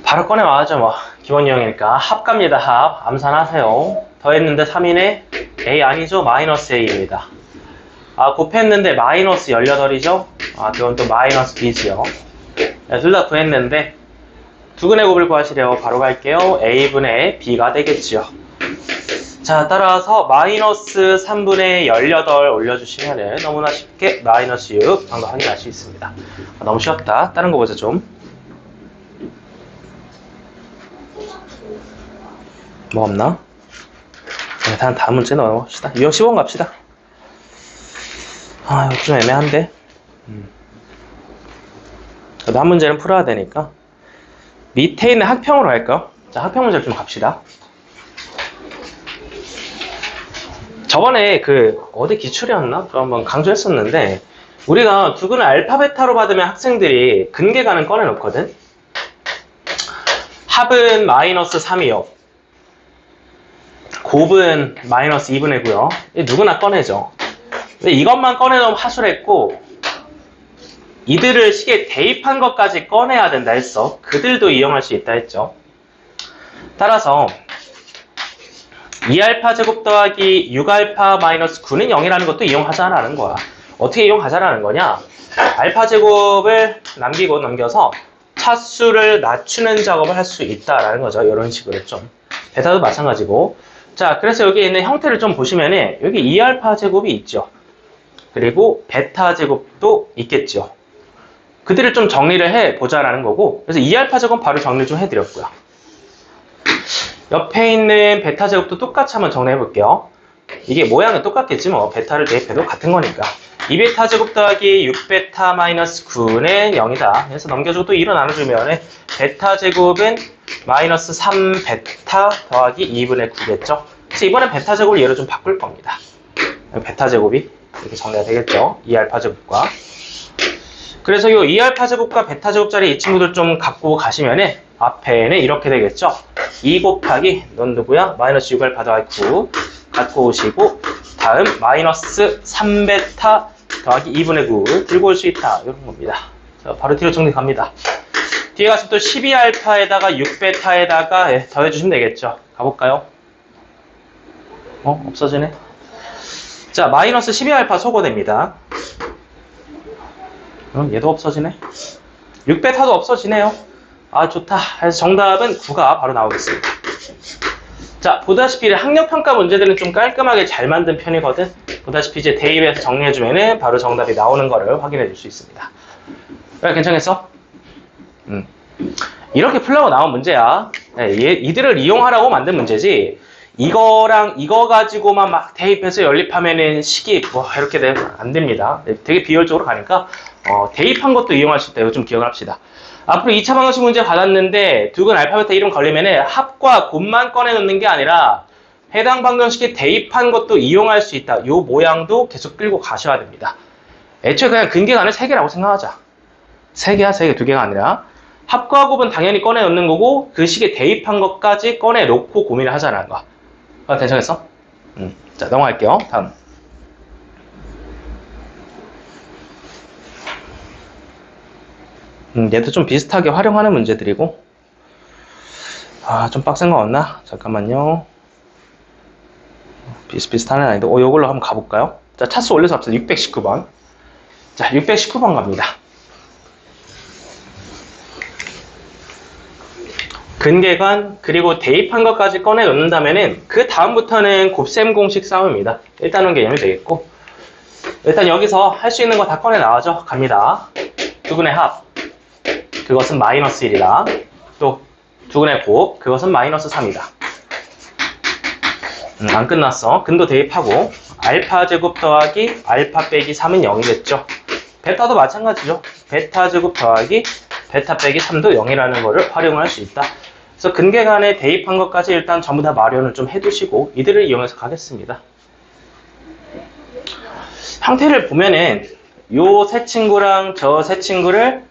바로 꺼내와야죠 뭐. 기본 유형이니까. 합 갑니다. 합. 암산하세요. 더했는데 3이네. A 아니죠? 마이너스 A입니다. 아, 곱했는데 마이너스 18이죠? 아, 그건 또 마이너스 B지요. 네, 둘 다 구했는데 두근의 곱을 구하시려고 바로 갈게요. A분의 B가 되겠지요. 자, 따라서 마이너스 3분의 18 올려주시면 너무나 쉽게 마이너스 6 방금 확인할 수 있습니다. 아, 너무 쉬웠다. 다른 거 보자 좀. 뭐 없나? 네, 다음 문제 넣어봅시다. 유형 10번 갑시다. 아, 이거 좀 애매한데. 그래도 한 문제는 풀어야 되니까. 밑에 있는 학평으로 할까요? 자, 학평 문제를 좀 갑시다. 저번에 어디 기출이었나? 또 한번 강조했었는데, 우리가 두근을 알파, 베타로 받으면 학생들이 근계간은 꺼내놓거든? 합은 마이너스 3이요. 곱은 마이너스 2분의 9요. 누구나 꺼내죠. 근데 이것만 꺼내놓으면 하수랬고, 이들을 식에 대입한 것까지 꺼내야 된다 했어. 그들도 이용할 수 있다 했죠. 따라서 2알파 제곱 더하기 6알파 마이너스 9는 0이라는 것도 이용하자라는 거야. 어떻게 이용하자라는 거냐? 알파 제곱을 남기고 넘겨서 차수를 낮추는 작업을 할 수 있다라는 거죠. 이런 식으로 좀. 베타도 마찬가지고. 자, 그래서 여기 있는 형태를 좀 보시면은 여기 2알파 제곱이 있죠. 그리고 베타 제곱도 있겠죠. 그들을 좀 정리를 해보자라는 거고, 그래서 2알파 제곱 바로 정리 좀 해드렸고요. 옆에 있는 베타 제곱도 똑같이 한번 정리해볼게요. 이게 모양은 똑같겠지 뭐. 베타를 대입해도 같은 거니까. 2베타 제곱 더하기 6베타 마이너스 9는 0이다. 그래서 넘겨주고 또 2로 나눠주면 베타 제곱은 마이너스 3베타 더하기 2분의 9겠죠. 그래서 이번엔 베타 제곱을 얘로 좀 바꿀 겁니다. 베타 제곱이 이렇게 정리가 되겠죠. 2알파 제곱과. 그래서 이 2알파 제곱과 베타 제곱짜리 이 친구들 좀 갖고 가시면은 앞에는 이렇게 되겠죠. 2 곱하기 넌 누구야? 마이너스 6알파 더하기 9 갖고 오시고, 다음 마이너스 3베타 더하기 2분의 9 들고 올 수 있다. 이런 겁니다. 자, 바로 뒤로 정리 갑니다. 뒤에 가서 또 12알파에다가 6베타에다가 더해주시면 되겠죠. 가볼까요? 없어지네. 자, 마이너스 12알파 소거됩니다. 얘도 없어지네. 6베타도 없어지네요. 아, 좋다. 그래서 정답은 9가 바로 나오겠습니다. 자, 보다시피 학력평가 문제들은 좀 깔끔하게 잘 만든 편이거든. 보다시피 이제 대입해서 정리해주면은 바로 정답이 나오는 거를 확인해 줄 수 있습니다. 그래, 괜찮겠어? 이렇게 풀려고 나온 문제야. 네, 이들을 이용하라고 만든 문제지. 이거랑 이거 가지고만 막 대입해서 연립하면은 식이 뭐 이렇게 되면 안 됩니다. 되게 비효율적으로 가니까 대입한 것도 이용할 수 있다. 이거 좀 기억을 합시다. 앞으로 2차 방정식 문제 받았는데 두근 알파벳 이름 걸리면은 합과 곱만 꺼내놓는 게 아니라 해당 방정식에 대입한 것도 이용할 수 있다. 요 모양도 계속 끌고 가셔야 됩니다. 애초에 그냥 근계간을 3개라고 생각하자. 3개야, 3개, 2개가 아니라. 합과 곱은 당연히 꺼내놓는 거고 그 식에 대입한 것까지 꺼내놓고 고민을 하자는 거. 괜찮겠어? 자, 넘어갈게요. 다음. 얘도 좀 비슷하게 활용하는 문제들이고. 아, 좀 빡센 거 없나? 잠깐만요. 비슷비슷한 애는 아닌데, 요걸로 한번 가볼까요? 자, 차수 올려서 합시다. 619번. 자, 619번 갑니다. 근계관, 그리고 대입한 것까지 꺼내 놓는다면은, 그 다음부터는 곱셈 공식 싸움입니다. 일단은 개념이 되겠고. 일단 여기서 할 수 있는 거 다 꺼내 나와죠? 갑니다. 두근의 합. 그것은 마이너스 1이다. 또 두근의 곱, 그것은 마이너스 3이다. 안 끝났어. 근도 대입하고 알파 제곱 더하기 알파 빼기 3은 0이겠죠. 베타도 마찬가지죠. 베타 제곱 더하기 베타 빼기 3도 0이라는 거를 활용할 수 있다. 그래서 근계간에 대입한 것까지 일단 전부 다 마련을 좀 해두시고 이들을 이용해서 가겠습니다. 형태를 보면은 요 세 친구랑 저 세 친구를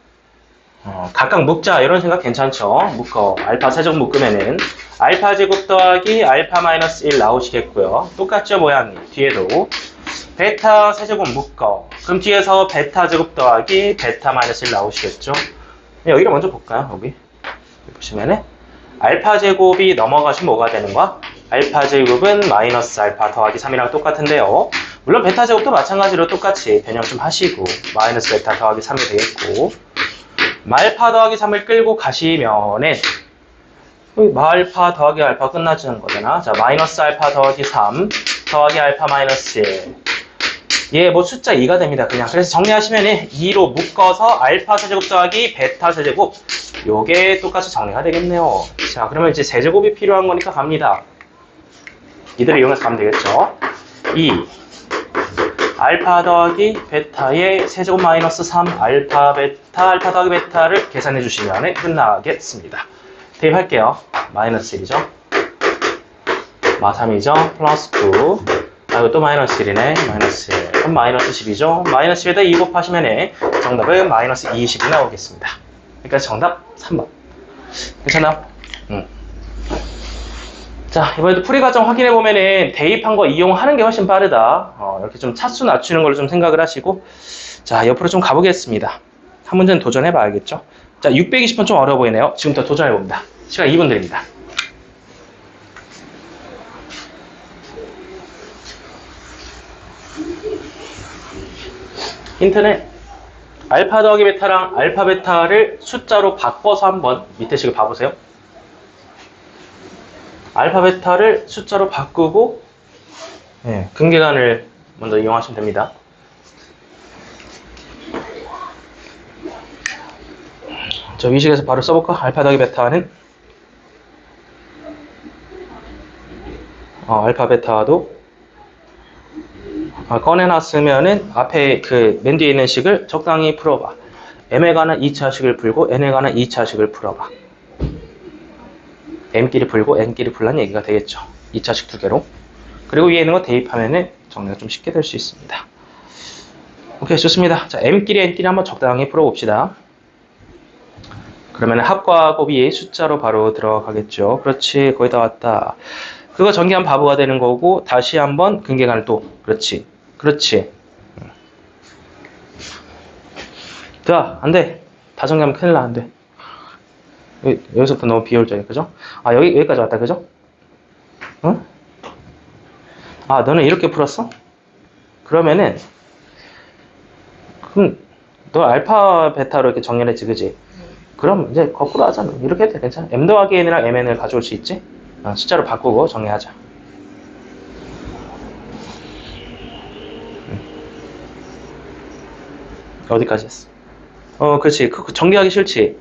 각각 묶자 이런 생각 괜찮죠? 묶어. 알파 세제곱 묶으면은 알파 제곱 더하기 알파 마이너스 1 나오시겠고요. 똑같죠 모양이. 뒤에도 베타 세제곱 묶어. 그럼 뒤에서 베타 제곱 더하기 베타 마이너스 1 나오시겠죠? 여기를 먼저 볼까요? 여기 보시면은 알파 제곱이 넘어가시면 뭐가 되는 거야? 알파 제곱은 마이너스 알파 더하기 3이랑 똑같은데요. 물론 베타 제곱도 마찬가지로 똑같이 변형 좀 하시고 마이너스 베타 더하기 3이 되겠고, 말파 더하기 3을 끌고 가시면은 마알파 더하기 알파 끝나지는 거잖아. 자, 마이너스 알파 더하기 3 더하기 알파 마이너스 1. 얘 뭐 숫자 2가 됩니다. 그냥. 그래서 정리하시면은 2로 묶어서 알파 세제곱 더하기 베타 세제곱. 요게 똑같이 정리가 되겠네요. 자, 그러면 이제 세제곱이 필요한 거니까 갑니다. 이들을 이용해서 가면 되겠죠. 2 알파 더하기 베타의 세제곱 마이너스 3 알파 베타 알파 더하기 베타를 계산해 주시면 끝나겠습니다. 대입할게요. 마이너스 1이죠. 마 3이죠. 플러스 9. 아, 이거 또 마이너스 1이네. 마이너스 1. 그럼 마이너스 10이죠. 마이너스 10에다 2 곱하시면 정답은 마이너스 20이 나오겠습니다. 그러니까 정답 3번. 괜찮아? 자, 이번에도 풀이 과정 확인해보면은 대입한 거 이용하는 게 훨씬 빠르다. 이렇게 좀 차수 낮추는 걸로 좀 생각을 하시고. 자, 옆으로 좀 가보겠습니다. 한 문제는 도전해봐야겠죠. 자, 620번 좀 어려워 보이네요. 지금부터 도전해봅니다. 시간 2분 드립니다. 힌트는 알파 더하기 베타랑 알파 베타를 숫자로 바꿔서 한번 밑에 식을 봐보세요. 알파 베타를 숫자로 바꾸고 근계간을 먼저 이용하시면 됩니다. 저 위식에서 바로 써볼까? 알파 더하기 베타는 알파 베타도 꺼내놨으면은 앞에 그 맨 뒤에 있는 식을 적당히 풀어봐. m에 관한 2차식을 풀고 n에 관한 2차식을 풀어봐. m끼리 풀고 n끼리 풀라는 얘기가 되겠죠. 2차식 두 개로. 그리고 위에 있는 거 대입하면은 정리가 좀 쉽게 될 수 있습니다. 오케이, 좋습니다. 자, m끼리 n끼리 한번 적당히 풀어봅시다. 그러면 합과 곱이 숫자로 바로 들어가겠죠. 그렇지, 거의 다 왔다. 그거 전개한 바보가 되는 거고, 다시 한번 근계간을 또, 그렇지. 자, 안 돼. 다 전개하면 큰일 나, 안 돼. 여기서부터 너무 비효율적이야, 그죠? 여기까지 왔다, 그죠? 응? 너는 이렇게 풀었어? 그러면은, 그럼, 너 알파, 베타로 이렇게 정렬했지, 그지? 그럼 이제 거꾸로 하자. 이렇게 해도 돼, 괜찮아. m 더하기 n이랑 mn을 가져올 수 있지? 숫자로 바꾸고 정리하자. 어디까지 했어? 그렇지. 전개하기 싫지.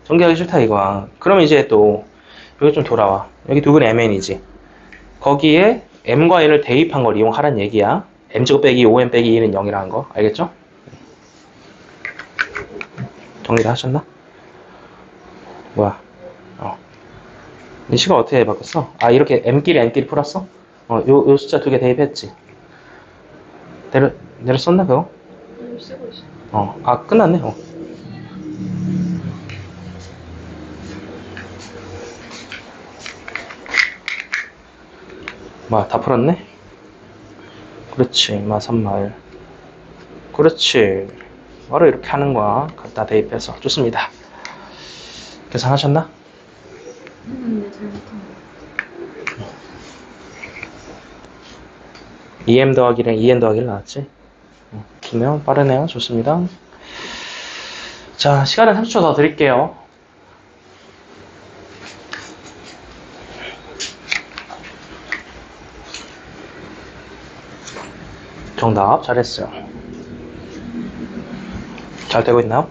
전개하기 싫다 이거야. 그러면 이제 또 여기 좀 돌아와. 여기 두 분의 mn이지. 거기에 m과 n을 대입한 걸 이용하란 얘기야. m제곱 빼기 5m 빼기 2는 0이라는 거. 알겠죠? 정리를 하셨나? 뭐야? 이 식을 어떻게 바꿨어? 이렇게 m끼리 n끼리 풀었어? 요 숫자 두 개 대입했지. 내려 썼나 그거? 쓰고 있어. 끝났네. 다 풀었네? 그렇지. 3마일. 그렇지. 바로 이렇게 하는 거야. 갖다 대입해서. 좋습니다. 계산하셨나? 네, 잘못한 2m 더하기랑 2n 더하기를 나왔지? 좋네요. 빠르네요. 좋습니다. 자, 시간은 30초 더 드릴게요. 정답 잘했어요. 잘 되고 있나요?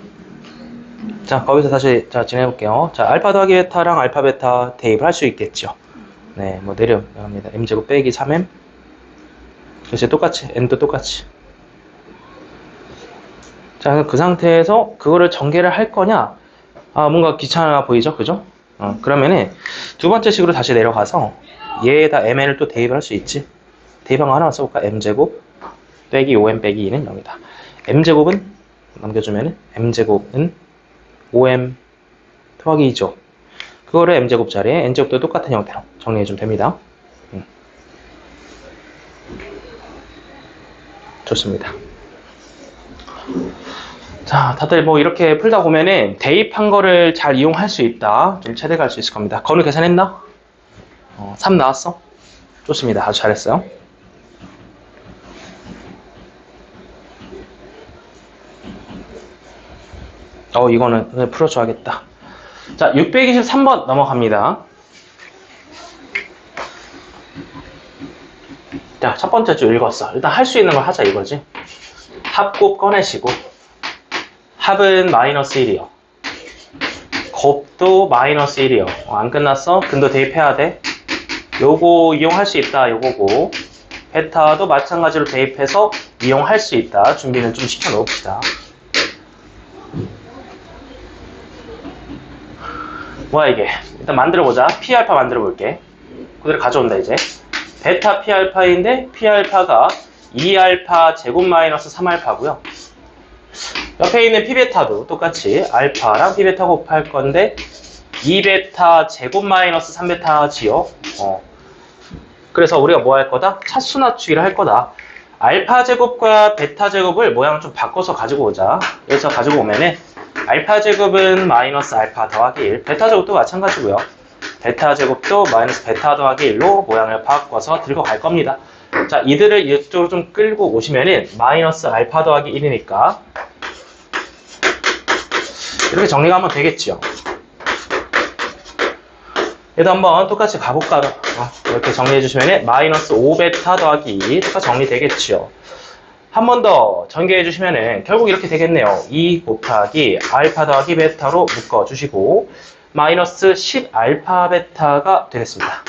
자, 거기서 다시 진행해볼게요. 자, 알파 더하기 베타랑 알파 베타 대입을 할 수 있겠죠. 네, 내려갑니다. m제곱 빼기 3m. 그래서 똑같이, n도 똑같이. 자, 그 상태에서 그거를 전개를 할 거냐? 뭔가 귀찮아 보이죠? 그죠? 그러면은 두 번째 식으로 다시 내려가서 얘에다 mn을 또 대입을 할 수 있지. 대입한 거 하나만 써볼까? m제곱 빼기 5m 빼기 2는 0이다. m제곱은 남겨주면은 m제곱은 5m 더하기 2죠. 그거를 m제곱 자리에 n제곱도 똑같은 형태로 정리해주면 됩니다. 좋습니다. 자, 다들 뭐 이렇게 풀다 보면은 대입한 거를 잘 이용할 수 있다. 좀 체득할 수 있을 겁니다. 건우 계산했나? 3 나왔어? 좋습니다. 아주 잘했어요. 이거는 풀어줘야겠다. 자, 623번 넘어갑니다. 자, 첫 번째 줄 읽었어. 일단 할 수 있는 걸 하자 이거지. 합곱 꺼내시고 합은 마이너스 1이요. 곱도 마이너스 1이요. 안 끝났어? 근도 대입해야 돼. 요거 이용할 수 있다. 요거고 베타도 마찬가지로 대입해서 이용할 수 있다. 준비는 좀 시켜놓읍시다. 뭐야 이게? 일단 만들어보자. P알파 만들어볼게. 그대로 가져온다 이제. 베타 P알파인데 P알파가 2알파 제곱 마이너스 3알파고요. 옆에 있는 P베타도 똑같이 알파랑 P베타 곱할 건데 2베타 제곱 마이너스 3베타지요. 그래서 우리가 뭐 할 거다? 차수 낮추기를 할 거다. 알파 제곱과 베타 제곱을 모양을 좀 바꿔서 가지고 오자. 여기서 가지고 오면은 알파 제곱은 마이너스 알파 더하기 1, 베타 제곱도 마찬가지고요. 베타 제곱도 마이너스 베타 더하기 1로 모양을 바꿔서 들고 갈 겁니다. 자, 이들을 이쪽으로 좀 끌고 오시면은 마이너스 알파 더하기 1이니까 이렇게 정리가 하면 되겠지요. 얘도 한번 똑같이 가볼까? 이렇게 정리해 주시면은 마이너스 5베타 더하기 2 똑같이 정리되겠지요. 한 번 더 전개해 주시면은 결국 이렇게 되겠네요. 2 곱하기 알파 더하기 베타로 묶어주시고 마이너스 10 알파 베타가 되겠습니다.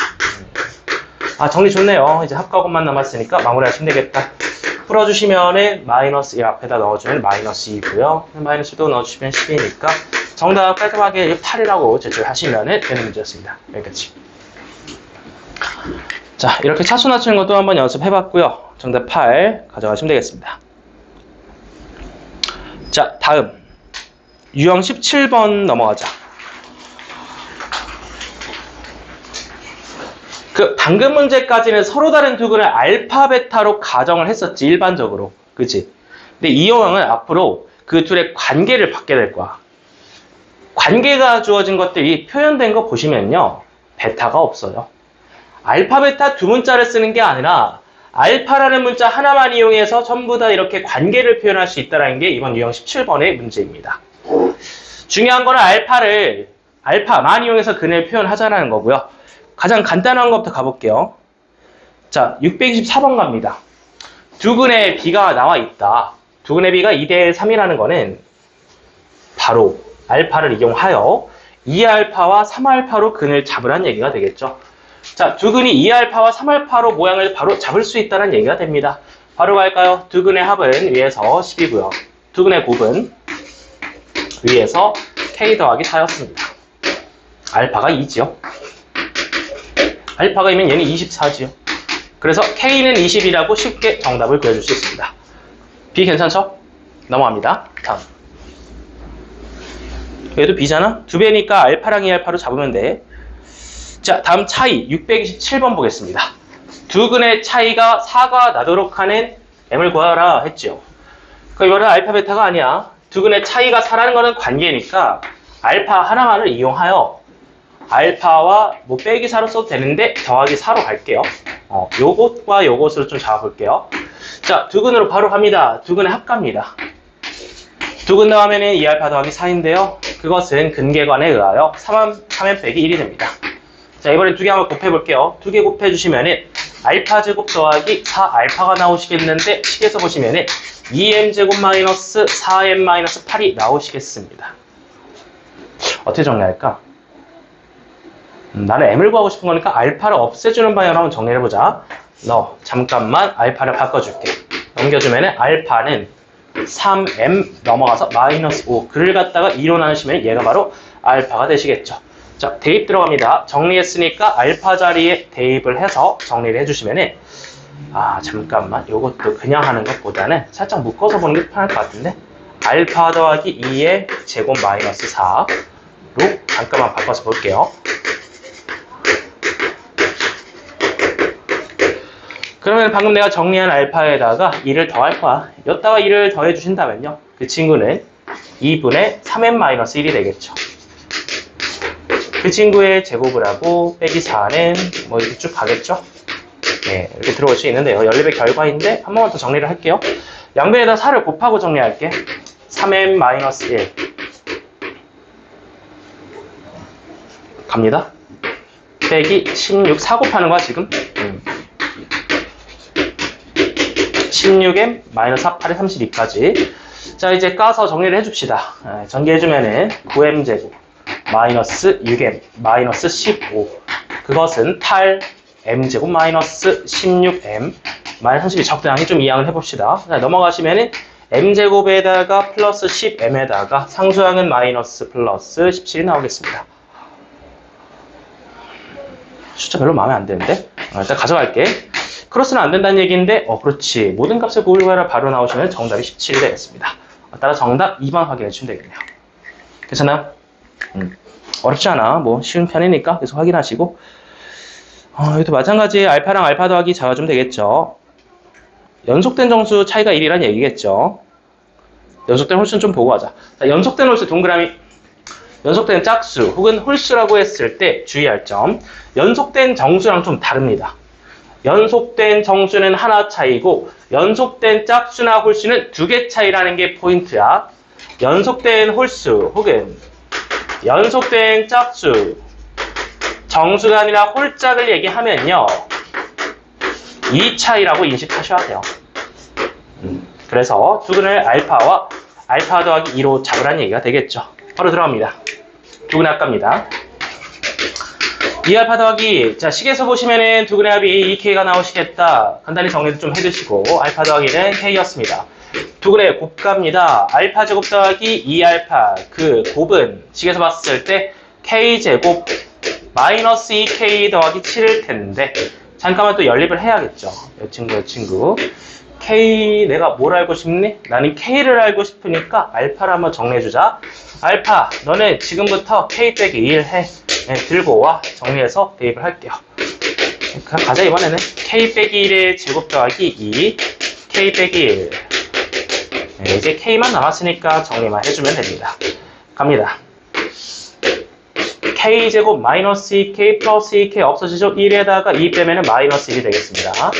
정리 좋네요. 이제 합가곱만 남았으니까 마무리하시면 되겠다. 풀어주시면은 마이너스 1 앞에다 넣어주면 마이너스 2고요. 마이너스 2도 넣어주시면 10이니까 정답 깔끔하게 8이라고 제출하시면 되는 문제였습니다. 여기까지. 자, 이렇게 차수 낮추는 것도 한번 연습해봤고요. 정답 8 가져가시면 되겠습니다. 자, 다음 유형 17번 넘어가자. 방금 문제까지는 서로 다른 두 근을 알파, 베타로 가정을 했었지, 일반적으로. 그치? 근데 이 유형은 앞으로 그 둘의 관계를 받게 될 거야. 관계가 주어진 것들이 표현된 거 보시면요. 베타가 없어요. 알파, 베타 두 문자를 쓰는 게 아니라 알파라는 문자 하나만 이용해서 전부 다 이렇게 관계를 표현할 수 있다는 게 이번 유형 17번의 문제입니다. 중요한 거는 알파만 이용해서 근을 표현하자는 거고요. 가장 간단한 것부터 가볼게요. 자, 624번 갑니다. 두 근의 비가 나와 있다. 두 근의 비가 2대 3이라는 거는 바로 알파를 이용하여 2알파와 3알파로 근을 잡으라는 얘기가 되겠죠. 자, 두 근이 2알파와 3알파로 모양을 바로 잡을 수 있다는 얘기가 됩니다. 바로 갈까요? 두 근의 합은 위에서 10이고요. 두 근의 곱은 위에서 k 더하기 4였습니다. 알파가 2지요. 알파가 이면 얘는 24지요. 그래서 K는 20이라고 쉽게 정답을 구해줄 수 있습니다. B 괜찮죠? 넘어갑니다. 다음. 얘도 B잖아? 두 배니까 알파랑 2알파로 잡으면 돼. 자, 다음 차이 627번 보겠습니다. 두 근의 차이가 4가 나도록 하는 M을 구하라 했죠. 이거는 알파, 베타가 아니야. 두 근의 차이가 4라는 거는 관계니까 알파 하나만을 이용하여 알파와 빼기 4로 써도 되는데 더하기 4로 갈게요. 요것과 요것으로 좀 잡아볼게요. 자, 두 근으로 바로 갑니다. 두 근의 합갑니다. 두 근 더하면은 2알파 더하기 4인데요. 그것은 근계관에 의하여 3m 빼기 1이 됩니다. 자, 이번엔 두 개 한번 곱해볼게요. 두 개 곱해주시면은 알파 제곱 더하기 4알파가 나오시겠는데 식에서 보시면은 2m 제곱 마이너스 4m 마이너스 8이 나오시겠습니다. 어떻게 정리할까? 나는 M을 구하고 싶은 거니까 알파를 없애주는 방향으로 한번 정리해보자. 잠깐만 알파를 바꿔줄게. 넘겨주면 알파는 3M 넘어가서 마이너스 5. 글을 갖다가 2로 나누시면 얘가 바로 알파가 되시겠죠. 자, 대입 들어갑니다. 정리했으니까 알파 자리에 대입을 해서 정리를 해주시면 잠깐만 요것도 그냥 하는 것보다는 살짝 묶어서 보는 게 편할 것 같은데 알파 더하기 2의 제곱 마이너스 4로 잠깐만 바꿔서 볼게요. 그러면 방금 내가 정리한 알파에다가 2를 더할 거야. 여기다가 2를 더해 주신다면요. 그 친구는 2분의 3n-1이 되겠죠. 그 친구의 제곱을 하고 빼기 4는 뭐 이렇게 쭉 가겠죠. 네, 이렇게 들어올 수 있는데요. 연립의 결과인데 한 번만 더 정리를 할게요. 양변에다 4를 곱하고 정리할게. 3n-1 갑니다. 빼기 16, 4 곱하는 거야 지금. 16m 마이너스 8에 32까지. 자, 이제 까서 정리를 해줍시다. 전개해주면은 9m제곱 마이너스 6m 마이너스 15. 그것은 8m제곱 마이너스 16m 마이너스 32. 적당히 좀 이항을 해봅시다. 자, 넘어가시면은 m제곱에다가 플러스 10m에다가 상수항은 마이너스 플러스 17이 나오겠습니다. 숫자 별로 마음에 안 드는데? 일단 가져갈게. 크로스는 안 된다는 얘기인데, 그렇지. 모든 값을 곱해라 바로 나오시면 정답이 17이 되겠습니다. 따라 정답 2번 확인해 주시면 되겠네요. 괜찮아요? 어렵지 않아. 뭐 쉬운 편이니까 계속 확인하시고. 여기도 마찬가지 알파랑 알파 더하기 잡아주면 되겠죠. 연속된 정수 차이가 1이란 얘기겠죠. 연속된 홀수는 좀 보고 하자. 자, 연속된 홀수 동그라미. 연속된 짝수 혹은 홀수라고 했을 때 주의할 점. 연속된 정수랑 좀 다릅니다. 연속된 정수는 하나 차이고 연속된 짝수나 홀수는 2개 차이라는 게 포인트야. 연속된 홀수 혹은 연속된 짝수 정수가 아니라 홀짝을 얘기하면요. 이 차이라고 인식하셔야 돼요. 그래서 두근을 알파와 알파 더하기 2로 잡으라는 얘기가 되겠죠. 바로 들어갑니다. 두근의 합갑니다. 2알파 더하기, 자, 식에서 보시면은 두근의 합이 2K가 나오시겠다. 간단히 정리를 좀 해두시고, 알파 더하기는 K였습니다. 두근의 곱값입니다. 알파 제곱 더하기 2알파, 그 곱은 식에서 봤을 때 K제곱 마이너스 2K 더하기 7일 텐데, 잠깐만 또 연립을 해야겠죠. 이 친구. K, 내가 뭘 알고 싶니? 나는 K를 알고 싶으니까 알파를 한번 정리해주자. 알파, 너네 지금부터 K 빼기 1 해. 네, 들고 와. 정리해서 대입을 할게요. 그냥 가자, 이번에는. K 빼기 1의 제곱 더하기 2, K 빼기 1. 네, 이제 K만 남았으니까 정리만 해주면 됩니다. 갑니다. K제곱 마이너스 2K 플러스 2K 없어지죠? 1에다가 2 빼면은 마이너스 1이 되겠습니다.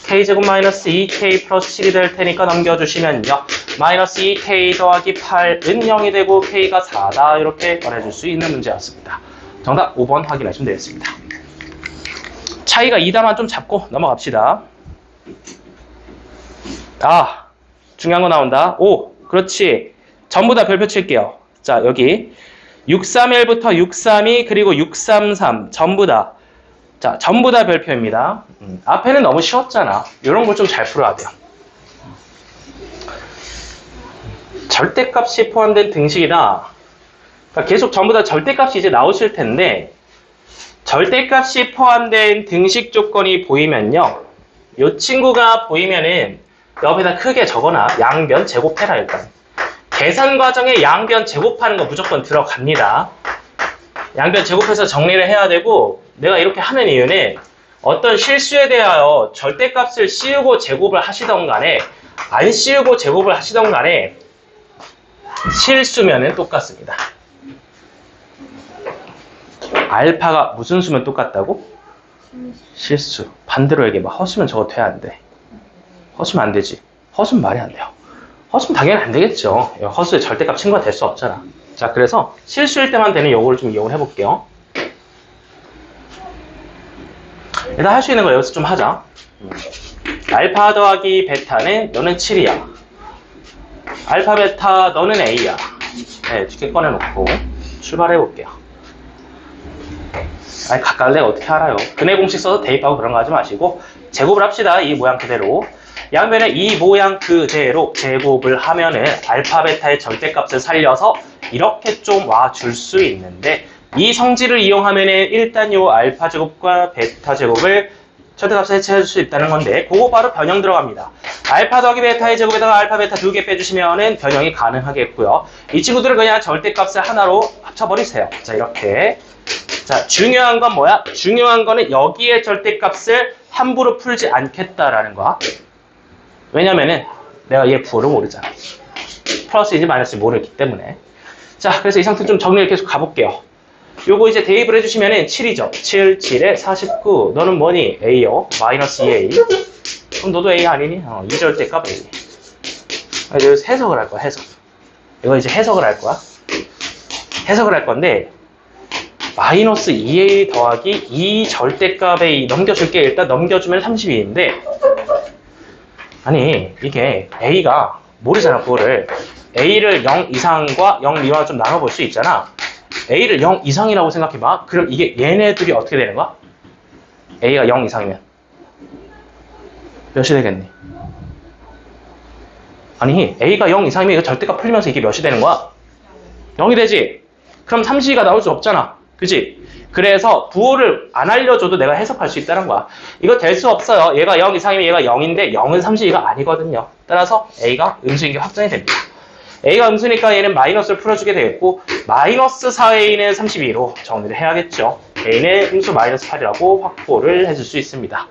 K제곱 마이너스 2K 플러스 7이 될 테니까 넘겨주시면요. 마이너스 2K 더하기 8은 0이 되고 K가 4다. 이렇게 꺼내줄 수 있는 문제였습니다. 정답 5번 확인하시면 되겠습니다. 차이가 2다만 좀 잡고 넘어갑시다. 중요한 거 나온다. 5, 그렇지. 전부 다 별표 칠게요. 자, 여기 631부터 632 그리고 633 전부 다. 자, 전부 다 별표입니다. 앞에는 너무 쉬웠잖아. 이런 걸 좀 잘 풀어야 돼요. 절대값이 포함된 등식이다. 그러니까 계속 전부 다 절대값이 이제 나오실 텐데 절대값이 포함된 등식 조건이 보이면요. 이 친구가 보이면은 옆에다 크게 적어놔. 양변 제곱해라 일단. 계산 과정에 양변 제곱하는 거 무조건 들어갑니다. 양변 제곱해서 정리를 해야 되고 내가 이렇게 하는 이유는 어떤 실수에 대하여 절대값을 씌우고 제곱을 하시던 간에 안 씌우고 제곱을 하시던 간에 실수면은 똑같습니다. 알파가 무슨 수면 똑같다고? 실수. 반대로 얘기해봐. 허수면 저거 돼야 안 돼. 허수면 안 되지. 허수면 말이 안 돼요. 허수면 당연히 안 되겠죠. 허수의 절대값 친구가 될 수 없잖아. 자, 그래서 실수일 때만 되는 요거를 좀 이용을 해볼게요. 일단 할 수 있는 걸 여기서 좀 하자. 알파 더하기 베타는 너는 7이야. 알파 베타 너는 A야. 네, 이렇게 꺼내놓고 출발해볼게요. 아니, 각각 내가 어떻게 알아요. 근해 공식 써서 대입하고 그런 거 하지 마시고 제곱을 합시다. 이 모양 그대로. 양변에 이 모양 그대로 제곱을 하면은 알파 베타의 절대값을 살려서 이렇게 좀 와줄 수 있는데 이 성질을 이용하면은 일단 요 알파 제곱과 베타 제곱을 절대값을 해체해줄 수 있다는 건데 그거 바로 변형 들어갑니다. 알파 더하기 베타의 제곱에다가 알파 베타 2개 빼주시면은 변형이 가능하겠고요. 이 친구들을 그냥 절대값을 하나로 합쳐버리세요. 자, 이렇게. 자, 중요한 건 뭐야? 중요한 거는 여기에 절대값을 함부로 풀지 않겠다라는 거야. 왜냐면은 내가 얘 부호를 모르잖아. 플러스인지 마이너스인지 모르기 때문에. 자, 그래서 이 상태 좀 정리를 계속 가볼게요. 요거 이제 대입을 해주시면은 7이죠. 7, 7에 49. 너는 뭐니? A요. 마이너스 2A. 그럼 너도 A 아니니? 2절대값 A. 이제 여기서 해석을 할 거야, 해석. 이거 이제 해석을 할 거야. 해석을 할 건데, 마이너스 2A 더하기 2절대값 A 넘겨줄게. 일단 넘겨주면 32인데, 아니, 이게 A가 모르잖아, 그거를. A를 0 이상과 0 미만으로 좀 나눠볼 수 있잖아. A를 0 이상이라고 생각해봐. 그럼 이게 얘네들이 어떻게 되는 거야? A가 0 이상이면 몇이 되겠니? 아니, A가 0 이상이면 이거 절대값 풀리면서 이게 몇이 되는 거야? 0이 되지? 그럼 32가 나올 수 없잖아. 그치? 그래서 부호를 안 알려줘도 내가 해석할 수 있다는 거야. 이거 될 수 없어요. 얘가 0 이상이면 얘가 0인데 0은 32가 아니거든요. 따라서 A가 음수인 게 확정이 됩니다. A가 음수니까 얘는 마이너스를 풀어주게 되겠고 마이너스 4A는 32로 정리를 해야겠죠. A는 음수 마이너스 8이라고 확보를 해줄 수 있습니다.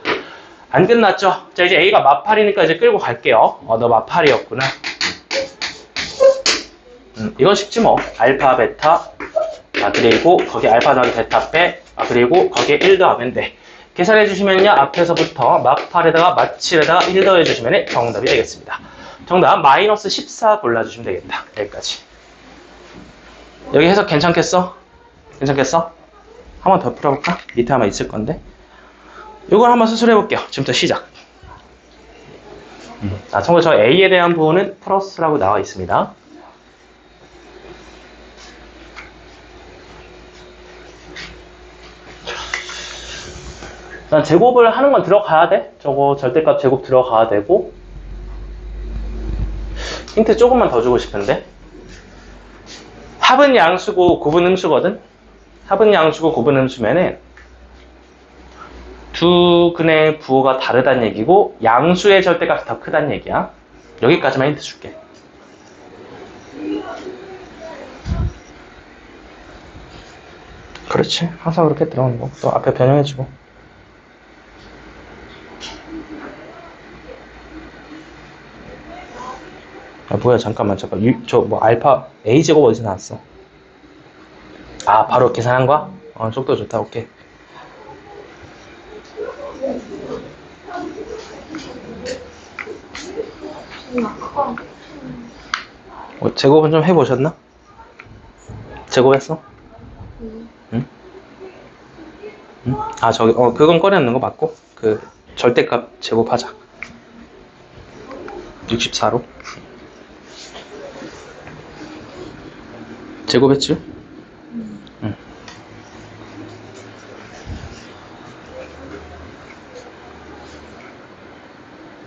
안 끝났죠? 자, 이제 A가 마팔이니까 이제 끌고 갈게요. 너 마팔이었구나. 이건 쉽지 뭐. 알파, 베타. 그리고 거기 알파 더하기 베타 빼. 그리고 거기에 1 더하면 돼. 계산해 주시면요. 앞에서부터 마팔에다가 마7에다가 1 더해 주시면 정답이 되겠습니다. 정답 마이너스 14 골라주시면 되겠다. 여기까지. 여기 해석 괜찮겠어? 괜찮겠어? 한 번 더 풀어볼까? 밑에 아마 있을 건데. 이걸 한번 수술해 볼게요. 지금부터 시작. 참고로 저 A에 대한 부분은 플러스라고 나와 있습니다. 일단 제곱을 하는 건 들어가야 돼. 저거 절대값 제곱 들어가야 되고. 힌트 조금만 더 주고 싶은데. 합은 양수고 곱은 음수거든. 합은 양수고 곱은 음수면은 두 근의 부호가 다르다는 얘기고 양수의 절대값이 더 크다는 얘기야. 여기까지만 힌트 줄게. 그렇지. 항상 그렇게 들어오는 거. 또 앞에 변형해주고. 뭐야, 잠깐만. 저 뭐 알파 A제곱 어디서 나왔어? 바로 계산한 거야? 속도 좋다. 오케이. 제곱은 좀 해보셨나? 제곱했어? 응? 응? 저기, 그건 꺼내놓는 거 맞고, 절대값 제곱하자. 64로. 제곱했지? 응.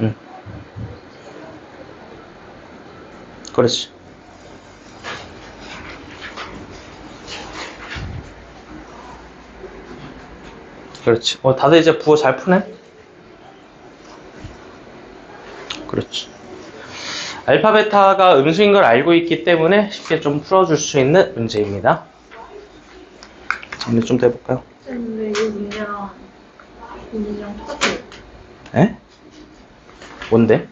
응. 그렇지. 그렇지. 다들 이제 부호 잘 푸네? 그렇지. 알파, 베타가 음수인 걸 알고 있기 때문에 쉽게 좀 풀어줄 수 있는 문제입니다. 정리 좀 더 해볼까요? 근데 이 문제랑 똑같아요. 에? 뭔데?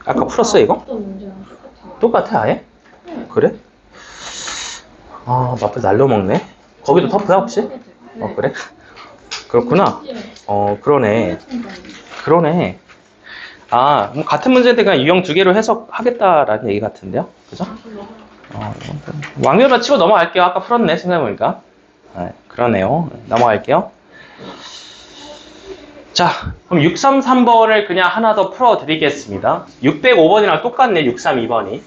아까 풀었어, 이거? 어떤 문제랑 똑같아요. 똑같아, 아예? 네. 그래? 마플 날로 먹네. 거기도 터프야, 혹시? 네. 그래? 그렇구나. 그러네. 그러네. 뭐 같은 문제인데 그냥 유형 2개로 해석하겠다라는 얘기 같은데요? 그죠? 왕렬만 치고 넘어갈게요. 아까 풀었네, 생각해보니까. 그러네요. 넘어갈게요. 자, 그럼 633번을 그냥 하나 더 풀어드리겠습니다. 605번이랑 똑같네, 632번이.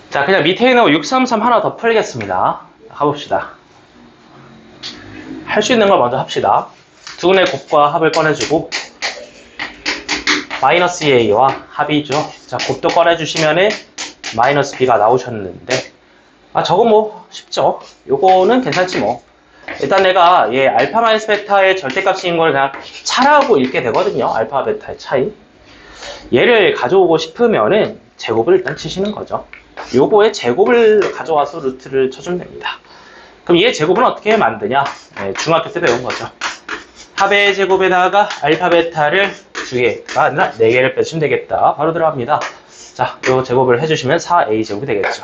자, 그냥 밑에 있는 거 633 하나 더 풀겠습니다. 가봅시다. 할 수 있는 걸 먼저 합시다. 두 근의 곱과 합을 꺼내주고 마이너스 2a와 합이죠. 자, 곱도 꺼내주시면은 마이너스 b가 나오셨는데 저거 뭐 쉽죠. 요거는 괜찮지 뭐. 일단 내가 알파 마이너스 베타의 절대값인 걸 그냥 차라고 읽게 되거든요. 알파 베타의 차이. 얘를 가져오고 싶으면은 제곱을 일단 치시는 거죠. 요거의 제곱을 가져와서 루트를 쳐주면 됩니다. 그럼 얘 제곱은 어떻게 만드냐? 중학교 때 배운 거죠. 합의 제곱에다가 알파 베타를 2개가 아니라 4개를 빼주면 되겠다. 바로 들어갑니다. 자, 요 제곱을 해주시면 4a 제곱이 되겠죠.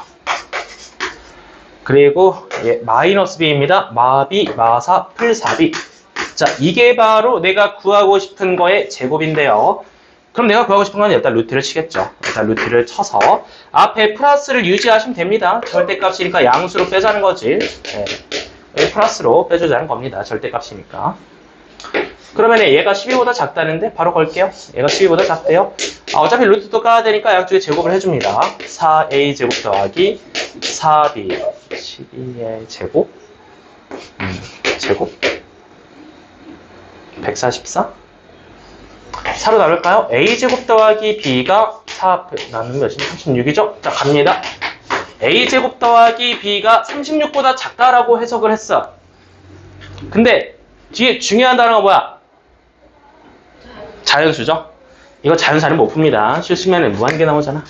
그리고 마이너스 b입니다. 마b, 마사, 풀 4b. 자, 이게 바로 내가 구하고 싶은 거의 제곱인데요. 그럼 내가 구하고 싶은 건 일단 루트를 치겠죠. 일단 루트를 쳐서 앞에 플러스를 유지하시면 됩니다. 절대값이니까 양수로 빼자는 거지. 네. 플러스로 빼주자는 겁니다. 절대값이니까. 그러면 얘가 12보다 작다는데 바로 걸게요. 얘가 12보다 작대요. 어차피 루트도 까야 되니까 양쪽에 제곱을 해줍니다. 4a 제곱 더하기 4b 12의 제곱 제곱 144 4로 나눌까요? a제곱 더하기 b가 4 나누면 몇이냐? 36이죠? 자, 갑니다. a제곱 더하기 b가 36보다 작다라고 해석을 했어. 근데 뒤에 중요한 단어가 뭐야? 자연수죠? 이거 자연수는 못 풉니다. 쉬우시면 무한개 나오잖아.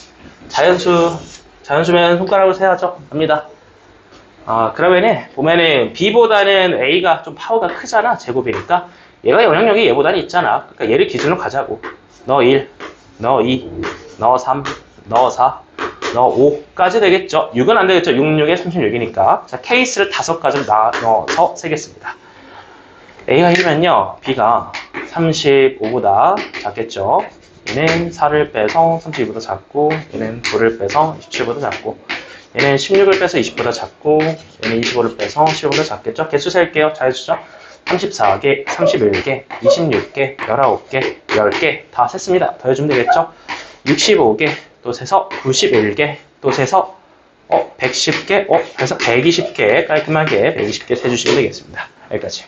자연수면 손가락으로 세야죠. 갑니다. 그러면은 보면은 b보다는 a가 좀 파워가 크잖아. 제곱이니까. 얘가 영향력이 얘보다는 있잖아. 그러니까 얘를 기준으로 가자고. 너 1, 너 2, 너 3, 너 4, 너 5까지 되겠죠. 6은 안 되겠죠. 6, 6에 36이니까. 자, 케이스를 5가지 넣어서 세겠습니다. A가 1이면요. B가 35보다 작겠죠. 얘는 4를 빼서 32보다 작고, 얘는 9를 빼서 27보다 작고, 얘는 16을 빼서 20보다 작고, 얘는 25를 빼서 15보다 작겠죠. 개수 셀게요. 잘 주죠. 34개, 31개, 26개, 19개, 10개 다 셌습니다. 더해주면 되겠죠. 65개, 또 세서 91개, 또 세서 110개, 그래서 120개 깔끔하게 120개 세주시면 되겠습니다. 여기까지.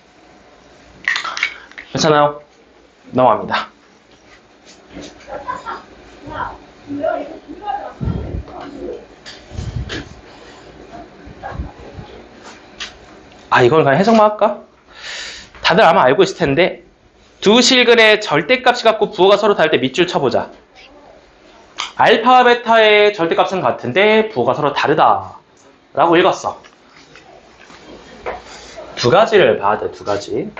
괜찮아요? 넘어갑니다. 이걸 그냥 해석만 할까? 다들 아마 알고 있을 텐데 두 실근의 절대값이 같고 부호가 서로 다를 때 밑줄 쳐보자. 알파, 베타의 절대값은 같은데 부호가 서로 다르다 라고 읽었어. 두 가지를 봐야 돼. 두 가지.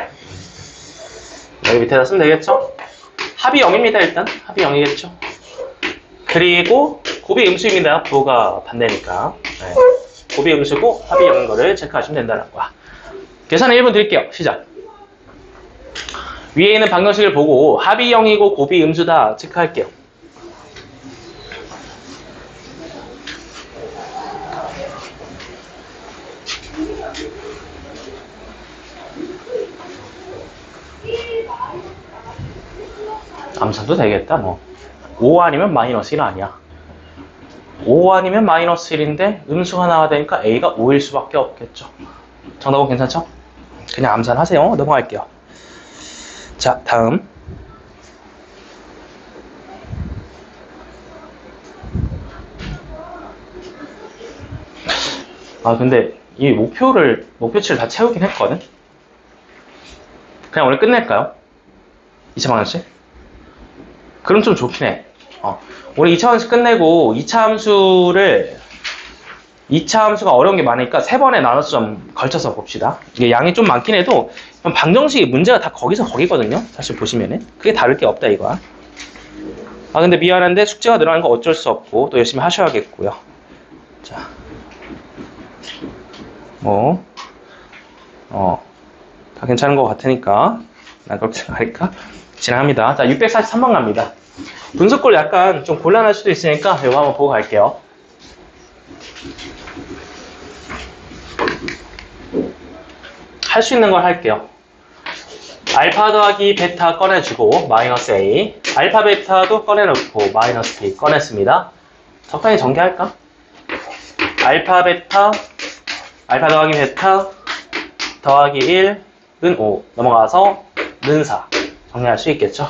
여기 밑에다 쓰면 되겠죠? 합이 0입니다. 일단 합이 0이겠죠. 그리고 곱이 음수입니다. 부호가 반대니까. 네. 곱이 음수고 합이 0인 거를 체크하시면 된다는 거야. 계산 1분 드릴게요. 시작. 위에 있는 방정식을 보고 합이 0이고 곱이 음수다 체크할게요. 암산도 되겠다. 뭐 5 아니면 마이너스 1 아니야. 5 아니면 마이너스 1인데 음수가 나와야 되니까 A가 5일 수밖에 없겠죠. 정답은 괜찮죠? 그냥 암산하세요. 넘어갈게요. 자, 다음. 근데 이 목표치를 다 채우긴 했거든? 그냥 오늘 끝낼까요? 2차 방정식? 그럼 좀 좋긴 해. 오늘 2차 함수 끝내고 2차 함수가 어려운 게 많으니까 3번에 나눠서 좀 걸쳐서 봅시다. 이게 양이 좀 많긴 해도 방정식 문제가 다 거기서 거기거든요. 사실 보시면은 크게 다를 게 없다 이거야. 근데 미안한데 숙제가 늘어나는 거 어쩔 수 없고 또 열심히 하셔야겠고요. 자, 다 괜찮은 것 같으니까 난 그렇게 생각할까? 진행합니다. 자, 643번 갑니다. 분석골 약간 좀 곤란할 수도 있으니까 이거 한번 보고 갈게요. 할 수 있는 걸 할게요. 알파 더하기 베타 꺼내주고 마이너스 A, 알파 베타도 꺼내놓고 마이너스 B 꺼냈습니다. 적당히 전개할까? 알파 더하기 베타 더하기 1은 5 넘어가서 는 4 정리할 수 있겠죠.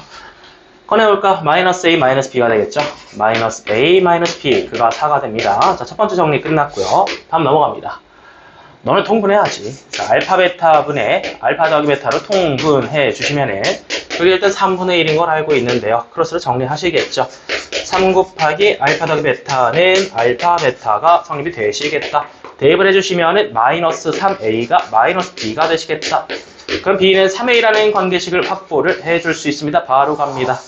꺼내볼까? 마이너스 A 마이너스 B가 되겠죠. 마이너스 A 마이너스 B 그가 4가 됩니다. 자, 첫 번째 정리 끝났고요. 다음 넘어갑니다. 너를 통분해야지. 자, 알파 베타 분의 알파 더하기 베타로 통분해 주시면은 그게 일단 3분의 1인 걸 알고 있는데요. 크로스로 정리하시겠죠. 3 곱하기 알파 더하기 베타는 알파 베타가 성립이 되시겠다. 대입을 해주시면은 마이너스 3a가 마이너스 b가 되시겠다. 그럼 b는 3a라는 관계식을 확보를 해줄 수 있습니다. 바로 갑니다.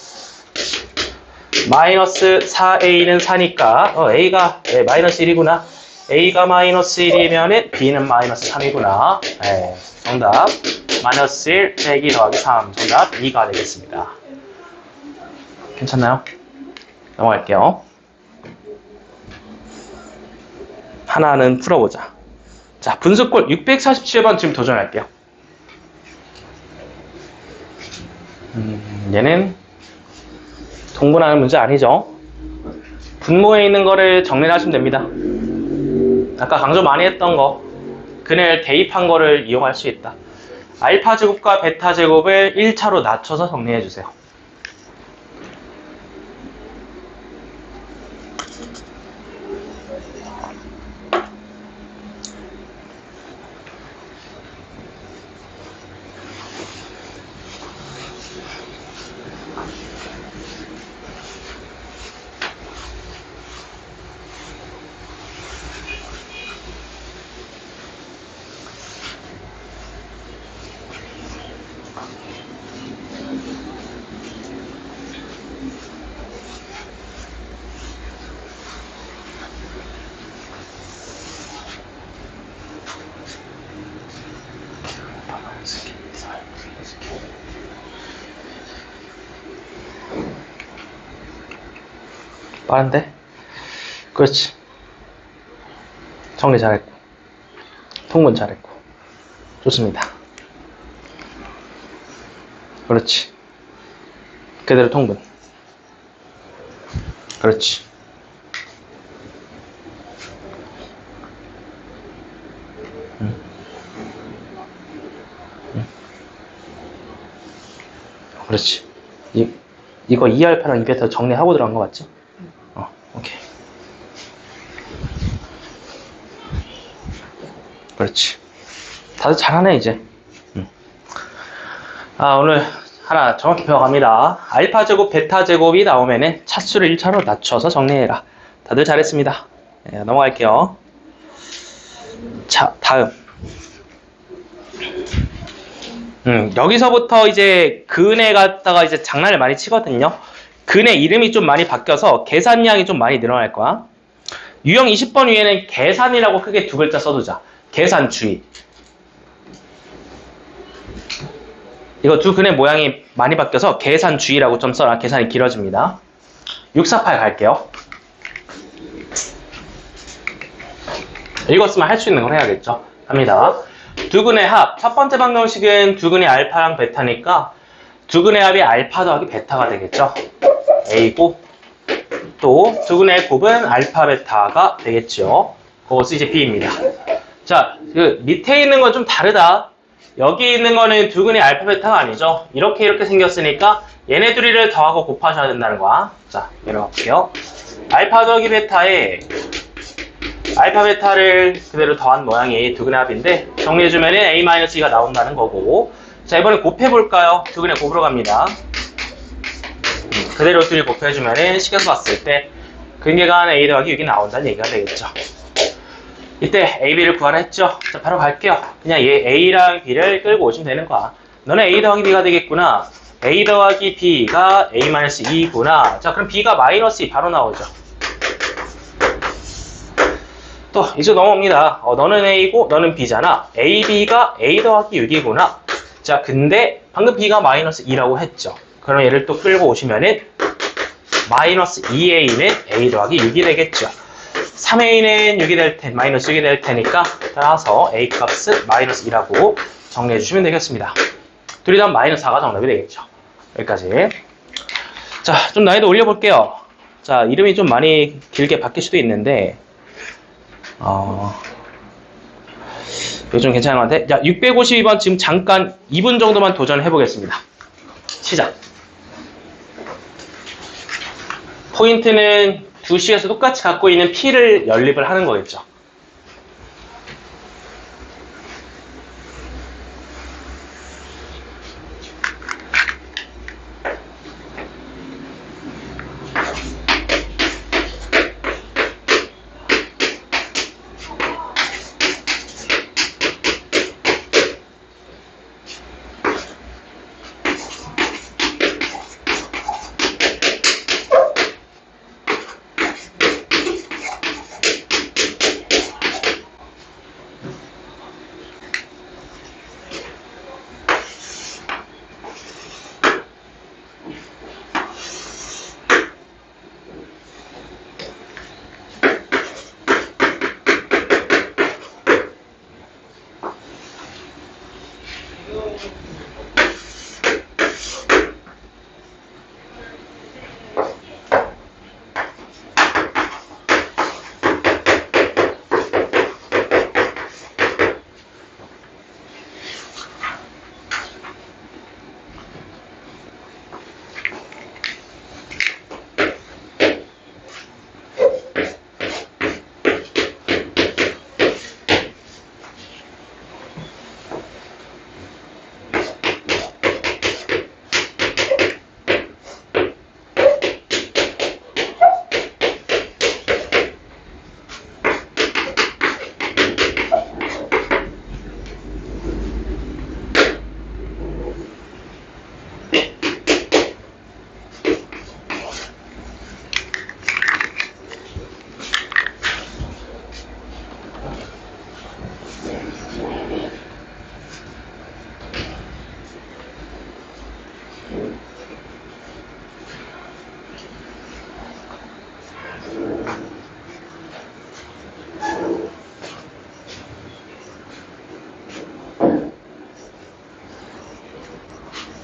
마이너스 4a는 4니까 a가 마이너스 1이구나. a가 마이너스 1이면 b는 마이너스 3이구나. 정답 마이너스 1 빼기 더하기 3 정답 2가 되겠습니다. 괜찮나요? 넘어갈게요. 하나는 풀어보자. 자, 분수꼴 647번 지금 도전할게요. 얘는 동분하는 문제 아니죠? 분모에 있는 거를 정리를 하시면 됩니다. 아까 강조 많이 했던 거, 그늘 대입한 거를 이용할 수 있다. 알파 제곱과 베타 제곱을 1차로 낮춰서 정리해 주세요. 빠른데? 그렇지. 정리 잘했고 통분 잘했고 좋습니다. 그렇지. 그대로 통분. 그렇지. 그렇지. 이거 2알파랑 2베타 정리하고 들어간 거 맞지? 오케이. 그렇지. 다들 잘하네, 이제. 오늘 하나 정확히 배워갑니다. 알파 제곱, 베타 제곱이 나오면은 차수를 1차로 낮춰서 정리해라. 다들 잘했습니다. 넘어갈게요. 자, 다음. 여기서부터 이제 근에 갖다가 이제 장난을 많이 치거든요. 근의 이름이 좀 많이 바뀌어서 계산량이 좀 많이 늘어날 거야. 유형 20번 위에는 계산이라고 크게 두 글자 써두자. 계산주의. 이거 두 근의 모양이 많이 바뀌어서 계산주의라고 좀 써라. 계산이 길어집니다. 648 갈게요. 읽었으면 할 수 있는 걸 해야겠죠. 갑니다. 두 근의 합. 첫 번째 방정식은 두 근의 알파랑 베타니까 두 근의 합이 알파 더하기 베타가 되겠죠. A고 또 두 근의 곱은 알파 베타가 되겠죠. 그것이 이제 B입니다. 자, 그 밑에 있는 건 좀 다르다. 여기 있는 거는 두 근의 알파 베타가 아니죠. 이렇게 생겼으니까 얘네 둘이를 더하고 곱하셔야 된다는 거야. 자, 내려가 볼게요. 알파 더하기 베타에 알파 베타를 그대로 더한 모양이 두 근의 합인데 정리해주면 A-2가 나온다는 거고. 자, 이번에 곱해볼까요? 두 근의 곱으로 갑니다. 그대로 둘이 곱해주면 식에서 봤을 때 근계가 A 더하기 6이 나온다는 얘기가 되겠죠. 이때 A, B를 구하라 했죠. 자, 바로 갈게요. 그냥 얘 A랑 B를 끌고 오시면 되는 거야. 너는 A 더하기 B가 되겠구나. A 더하기 B가 A-2구나. 자, 그럼 B가 마이너스 2 바로 나오죠. 또 이제 넘어옵니다. 너는 A고 너는 B잖아. A, B가 A 더하기 6이구나. 자, 근데 방금 B가 마이너스 2라고 했죠. 그럼 얘를 또 끌고 오시면은 마이너스 2A는 A 더하기 6이 되겠죠. 3A는 6이 될 테, 마이너스 6이 될 테니까 따라서 A 값은 마이너스 2라고 정리해 주시면 되겠습니다. 둘이 다 마이너스 4가 정답이 되겠죠. 여기까지. 자, 좀 난이도 올려볼게요. 자, 이름이 좀 많이 길게 바뀔 수도 있는데 이거 좀 괜찮은 것 같아. 자, 652번 지금 잠깐 2분 정도만 도전해 보겠습니다. 시작. 포인트는 두 식에서 똑같이 갖고 있는 P를 연립을 하는 거겠죠.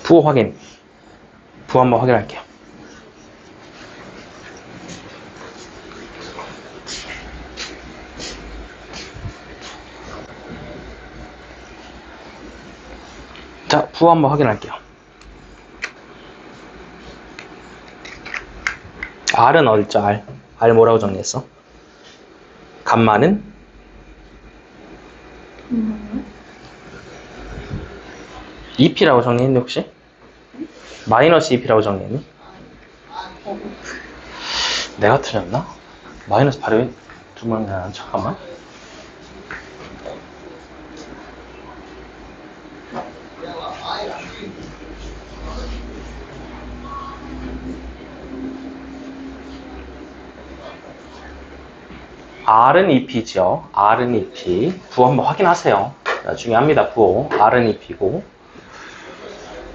부호 확인. 부호 한번 확인할게요. 자, 부호 한번 확인할게요. R은 어딨죠? R 뭐라고 정리했어? 감마는? EP라고 정리했니 혹시? 마이너스 EP라고 정리했니? 내가 틀렸나? 마이너스 발음이 두 번이나 잠깐만. R은 EP죠. R은 EP. 부호 한번 확인하세요. 자, 중요합니다. 부호. R은 EP고.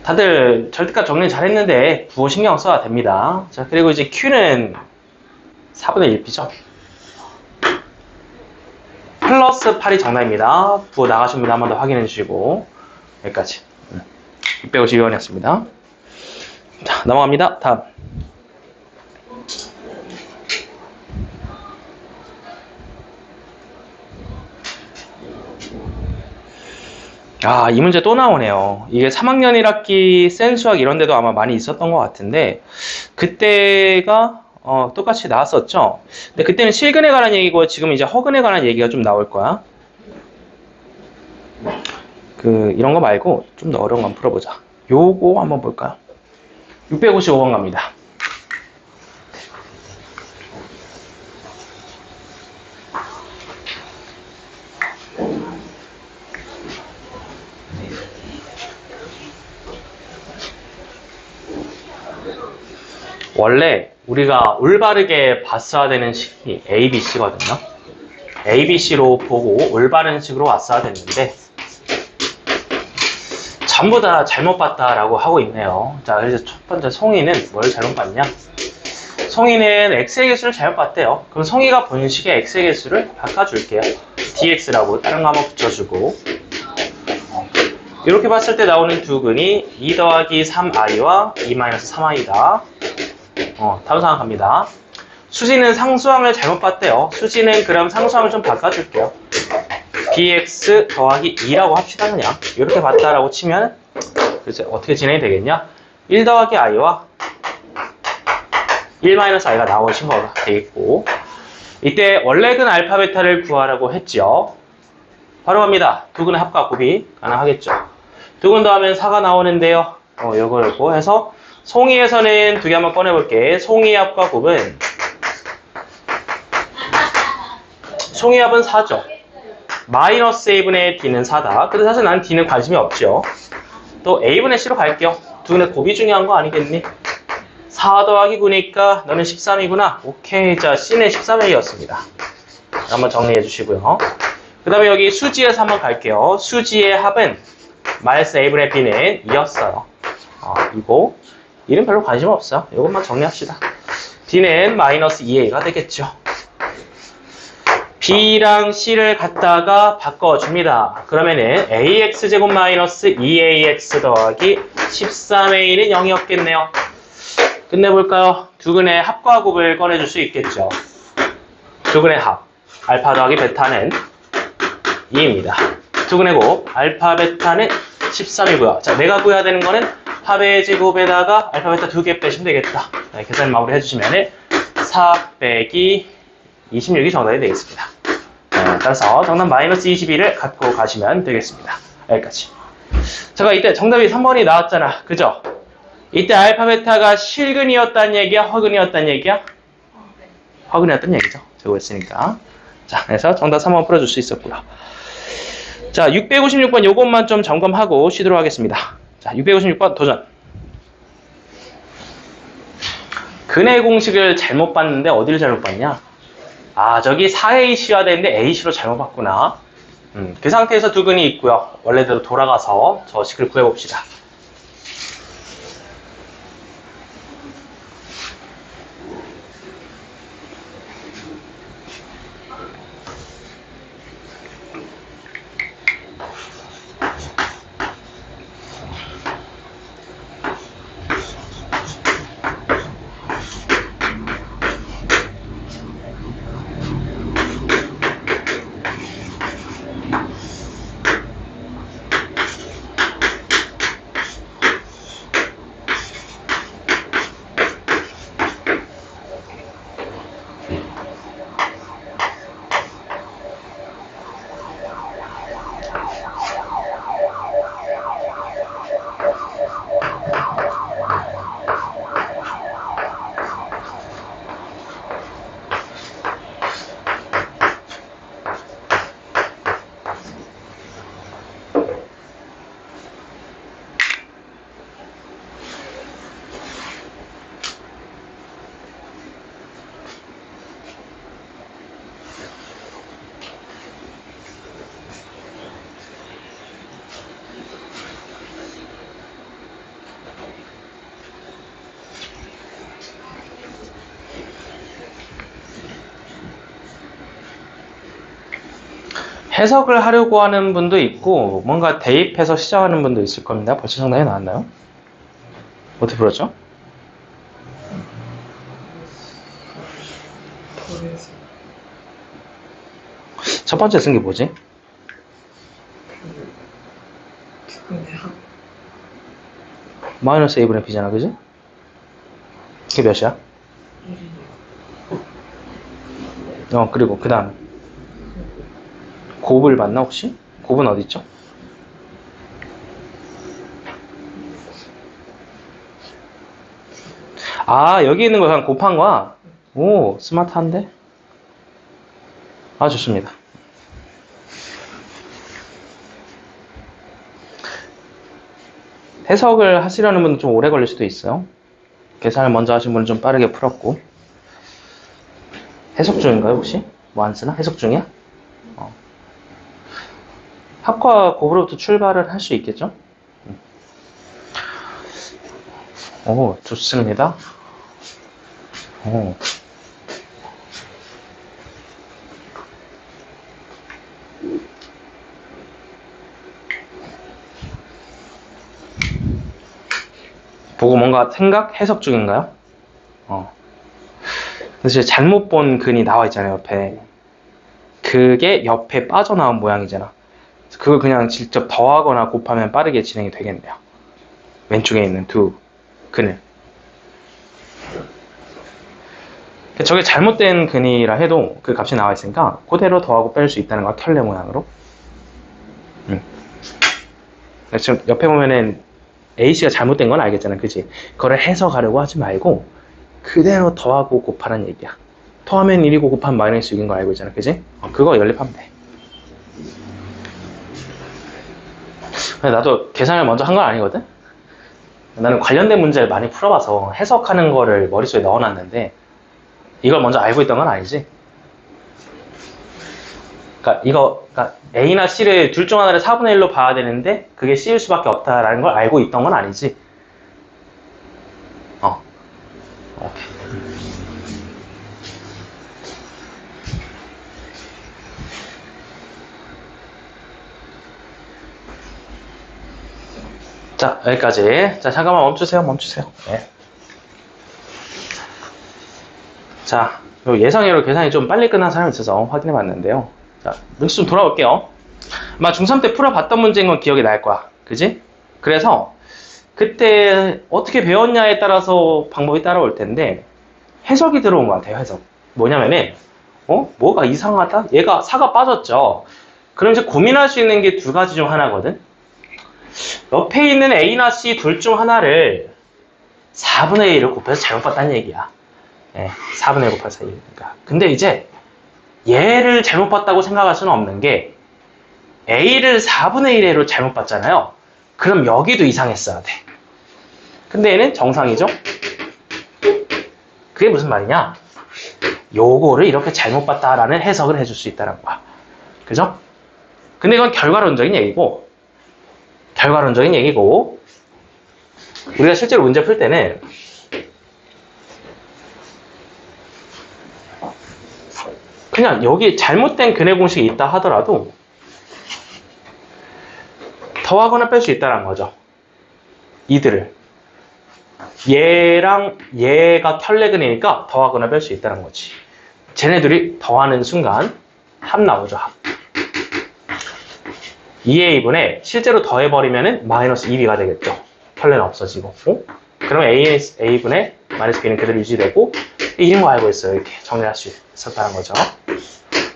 다들 절대값 정리 잘했는데 부호 신경 써야 됩니다. 자, 그리고 이제 Q는 4분의 1P죠. 플러스 8이 정답입니다. 부호 나가십니다. 한 번 더 확인해 주시고. 여기까지. 652원이었습니다. 자, 넘어갑니다. 다음. 아, 이 문제 또 나오네요. 이게 3학년 1학기 센수학 이런 데도 아마 많이 있었던 것 같은데, 그때가 똑같이 나왔었죠. 근데 그때는 실근에 관한 얘기고 지금 이제 허근에 관한 얘기가 좀 나올 거야. 이런 거 말고 좀 더 어려운 거 한번 풀어보자. 요거 한번 볼까요? 655번 갑니다. 원래 우리가 올바르게 봤어야 되는 식이 A, B, C거든요. A, B, C로 보고 올바른 식으로 왔어야 됐는데 전부 다 잘못 봤다라고 하고 있네요. 자, 그래서 첫 번째 송이는 뭘 잘못 봤냐? 송이는 x의 개수를 잘못 봤대요. 그럼 송이가 본 식의 x의 개수를 바꿔줄게요. dx라고 다른 거 한번 붙여주고, 이렇게 봤을 때 나오는 두 근이 2 더하기 3i와 2-3i다. 다음 상황 갑니다. 수지는 상수항을 잘못 봤대요. 수지는 그럼 상수항을 좀 바꿔줄게요. bx 더하기 2라고 합시다. 그냥 이렇게 봤다라고 치면 그래서 어떻게 진행이 되겠냐? 1 더하기 i와 1-i가 나오신 거가 되겠고, 이때 원래근 알파 베타를 구하라고 했죠. 바로 갑니다. 두 근의 합과 곱이 가능하겠죠. 두 근 더하면 4가 나오는데요. 요걸 해서 송이에서는 두 개 한번 꺼내볼게. 송이의 합과 곱은 송이의 합은 4죠. 마이너스 a분의 d는 4다. 근데 사실 난 d는 관심이 없죠. 또 a분의 c로 갈게요. 두 근의 곱이 중요한 거 아니겠니? 4 더하기 9니까 너는 13이구나. 오케이. 자, c는 13a였습니다. 한번 정리해 주시고요. 그 다음에 여기 수지에서 한번 갈게요. 수지의 합은 마이너스 a분의 b는 2였어요. 이거 1은 별로 관심 없어요. 이것만 정리합시다. b는 마이너스 2a가 되겠죠. b랑 c를 갖다가 바꿔줍니다. 그러면은 ax제곱 마이너스 2ax 더하기 13a는 0이었겠네요. 끝내볼까요? 두 근의 합과 곱을 꺼내줄 수 있겠죠. 두 근의 합, 알파 더하기 베타는 2입니다. 두 근의 곱, 알파 베타는 13이고요. 자, 내가 구해야 되는 거는 합의 제곱에다가 알파 베타 2개 빼시면 되겠다. 네, 계산 마무리 해주시면 4 빼기 26이 정답이 되겠습니다. 네, 따라서 정답 마이너스 22를 갖고 가시면 되겠습니다. 여기까지. 잠깐, 이때 정답이 3번이 나왔잖아. 그죠? 이때 알파 베타가 실근이었다는 얘기야? 허근이었다는 얘기야? 허근이었다는 얘기죠. 제곱했으니까. 자, 그래서 정답 3번 풀어줄 수 있었고요. 자, 656번 요것만 좀 점검하고 쉬도록 하겠습니다. 자, 656번 도전. 근의 공식을 잘못 봤는데 어디를 잘못 봤냐? 아, 저기 4AC가 되는데 AC로 잘못 봤구나. 그 상태에서 두 근이 있고요. 원래대로 돌아가서 저 식을 구해봅시다. 해석을 하려고 하는 분도 있고 뭔가 대입해서 시작하는 분도 있을 겁니다. 벌써 정답이 나왔나요? 어떻게 풀었죠? 첫 번째 쓴 게 뭐지? 마이너스 a분의 b잖아, 그지? 그게 몇이야? 그리고 그 다음 곱을 봤나 혹시? 곱은 어디 있죠? 아, 여기 있는 거 그냥 곱한 거야? 오, 스마트한데? 아, 좋습니다. 해석을 하시려는 분은 좀 오래 걸릴 수도 있어요. 계산을 먼저 하신 분은 좀 빠르게 풀었고. 해석 중인가요, 혹시? 뭐 안 쓰나? 해석 중이야? 학과 곱으로부터 출발을 할 수 있겠죠? 오, 좋습니다. 오. 보고 뭔가 생각, 해석 중인가요? 그래서 잘못 본 근이 나와 있잖아요, 옆에. 그게 옆에 빠져나온 모양이잖아. 그걸 그냥 직접 더하거나 곱하면 빠르게 진행이 되겠네요. 왼쪽에 있는 두 근을. 저게 잘못된 근이라 해도 그 값이 나와 있으니까 그대로 더하고 뺄 수 있다는 거야, 켤레 모양으로. 지금 옆에 보면은 A씨가 잘못된 건 알겠잖아, 그지? 그거를 해석하려고 하지 말고 그대로 더하고 곱하라는 얘기야. 더하면 1이고 곱하면 마이너스 6인 거 알고 있잖아, 그지? 그거 연립하면 돼. 나도 계산을 먼저 한 건 아니거든? 나는 관련된 문제를 많이 풀어봐서 해석하는 거를 머릿속에 넣어놨는데 이걸 먼저 알고 있던 건 아니지. 그러니까 A나 C를 둘 중 하나를 4분의 1로 봐야 되는데 그게 C일 수밖에 없다라는 걸 알고 있던 건 아니지. 오케이. 자, 여기까지. 자, 잠깐만 멈추세요. 네. 자, 예상외로 계산이 좀 빨리 끝난 사람이 있어서 확인해 봤는데요. 자, 역시 좀 돌아올게요. 아마 중3 때 풀어봤던 문제인 건 기억이 날 거야. 그지? 그래서 그때 어떻게 배웠냐에 따라서 방법이 따라올 텐데 해석이 들어온 것 같아요. 해석. 뭐냐면은 뭐가 이상하다? 얘가 4가 빠졌죠. 그럼 이제 고민할 수 있는 게 두 가지 중 하나거든. 옆에 있는 A나 C 둘 중 하나를 4분의 1을 곱해서 잘못 봤다는 얘기야. 네, 4분의 1 곱해서 1이니까. 근데 이제 얘를 잘못 봤다고 생각할 수는 없는 게 A를 4분의 1로 잘못 봤잖아요. 그럼 여기도 이상했어야 돼. 근데 얘는 정상이죠? 그게 무슨 말이냐? 요거를 이렇게 잘못 봤다라는 해석을 해줄 수 있다는 거야. 그죠? 근데 이건 결과론적인 얘기고 우리가 실제로 문제 풀 때는 그냥 여기 잘못된 근해 공식이 있다 하더라도 더하거나 뺄 수 있다는 거죠. 이들을. 얘랑 얘가 켤레근이니까 더하거나 뺄 수 있다는 거지. 쟤네들이 더하는 순간 합 나오죠, 합. 2a분에 실제로 더해버리면은 마이너스 2b가 되겠죠. 켤레는 없어지고. 그러면 a분의 마이너스 b는 그대로 유지되고 이런 거 알고 있어요. 이렇게 정리할 수 있었다는 거죠.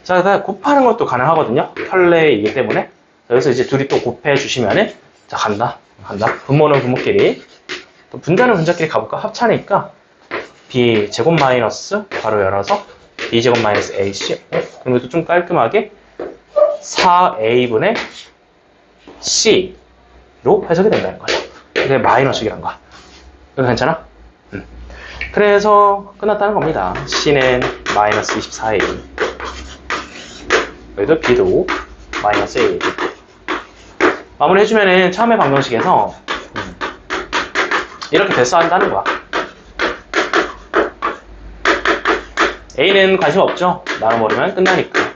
자, 곱하는 것도 가능하거든요. 켤레이기 때문에. 여기서 이제 둘이 또 곱해 주시면은 자, 간다. 분모는 분모끼리. 또 분자는 분자끼리 가볼까? 합차니까 b제곱 마이너스 바로 열어서 b제곱 마이너스 ac. 그럼 이것도 좀 깔끔하게 4a분의 c로 해석이 된다는 거죠. 이게 마이너스이란 거야. 이거 괜찮아? 그래서 끝났다는 겁니다. c는 마이너스 24a. 여기도 b도 마이너스 a. 마무리 해주면은 처음에 방정식에서 이렇게 대수한다는 거야. a는 관심 없죠? 나눠버리면 끝나니까.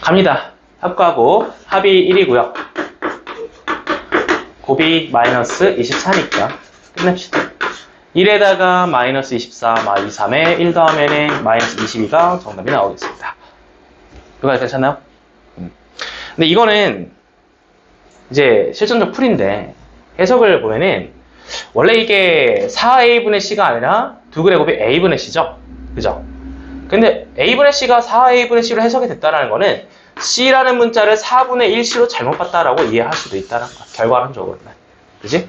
갑니다. 합구하고 합이 1이고요. 곱이 마이너스 24니까 끝냅시다. 1에다가 마이너스 24, 23에 1 더하면은 마이너스 22가 정답이 나오겠습니다. 그거 괜찮나요? 근데 이거는 이제 실전적 풀인데 해석을 보면은 원래 이게 4a분의 c가 아니라 2근의 곱이 a분의 c죠? 그죠? 근데 a분의 c가 4a분의 c로 해석이 됐다는 거는 c라는 문자를 4분의 1c로 잘못 봤다라고 이해할 수도 있다는 거야. 결과론적으로는. 그지?